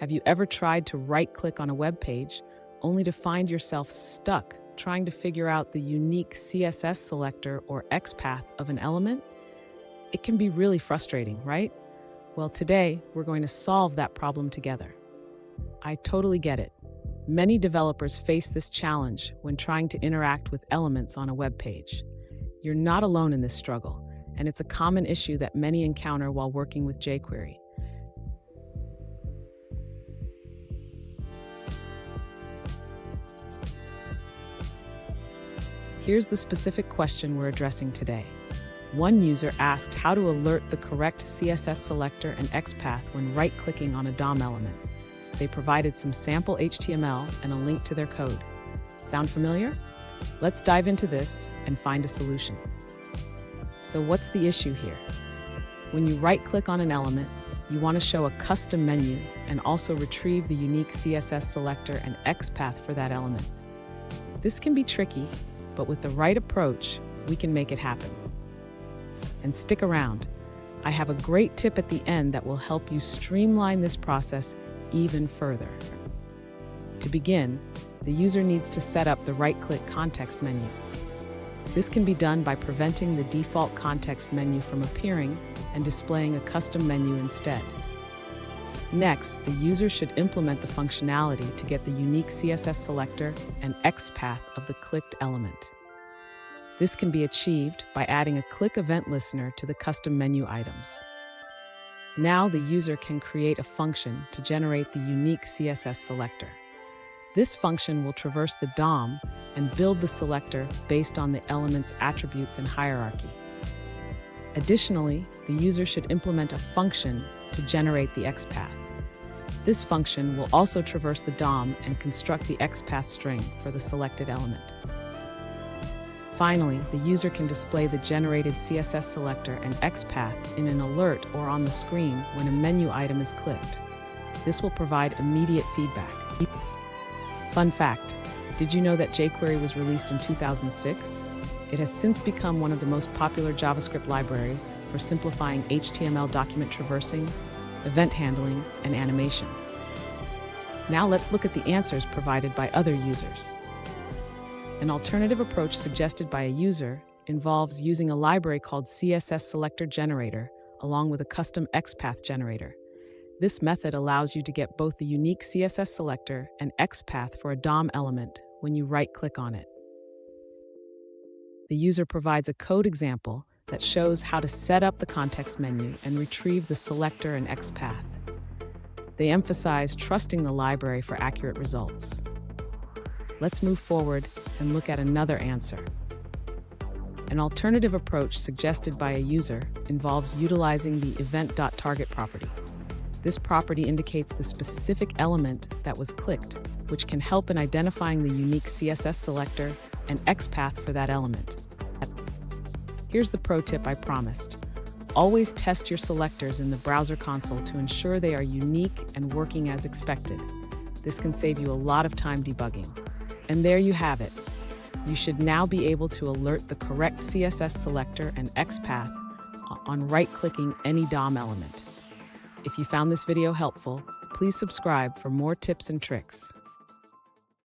Have you ever tried to right-click on a web page only to find yourself stuck trying to figure out the unique CSS selector or XPath of an element? It can be really frustrating, right? Well, today we're going to solve that problem together. I totally get it. Many developers face this challenge when trying to interact with elements on a web page. You're not alone in this struggle, and it's a common issue that many encounter while working with jQuery. Here's the specific question we're addressing today. One user asked how to alert the correct CSS selector and XPath when right-clicking on a DOM element. They provided some sample HTML and a link to their code. Sound familiar? Let's dive into this and find a solution. So what's the issue here? When you right-click on an element, you want to show a custom menu and also retrieve the unique CSS selector and XPath for that element. This can be tricky, but with the right approach, we can make it happen. And stick around. I have a great tip at the end that will help you streamline this process even further. To begin, the user needs to set up the right-click context menu. This can be done by preventing the default context menu from appearing and displaying a custom menu instead. Next, the user should implement the functionality to get the unique CSS selector and XPath of the clicked element. This can be achieved by adding a click event listener to the custom menu items. Now the user can create a function to generate the unique CSS selector. This function will traverse the DOM and build the selector based on the element's attributes and hierarchy. Additionally, the user should implement a function to generate the XPath. This function will also traverse the DOM and construct the XPath string for the selected element. Finally, the user can display the generated CSS selector and XPath in an alert or on the screen when a menu item is clicked. This will provide immediate feedback. Fun fact, did you know that jQuery was released in 2006? It has since become one of the most popular JavaScript libraries for simplifying HTML document traversing, event handling, and animation. Now let's look at the answers provided by other users. An alternative approach suggested by a user involves using a library called CSS Selector Generator along with a custom XPath generator. This method allows you to get both the unique CSS selector and XPath for a DOM element when you right-click on it. The user provides a code example that shows how to set up the context menu and retrieve the selector and XPath. They emphasize trusting the library for accurate results. Let's move forward and look at another answer. An alternative approach suggested by a user involves utilizing the event.target property. This property indicates the specific element that was clicked, which can help in identifying the unique CSS selector and XPath for that element. Here's the pro tip I promised. Always test your selectors in the browser console to ensure they are unique and working as expected. This can save you a lot of time debugging. And there you have it. You should now be able to alert the correct CSS selector and XPath on right-clicking any DOM element. If you found this video helpful, please subscribe for more tips and tricks.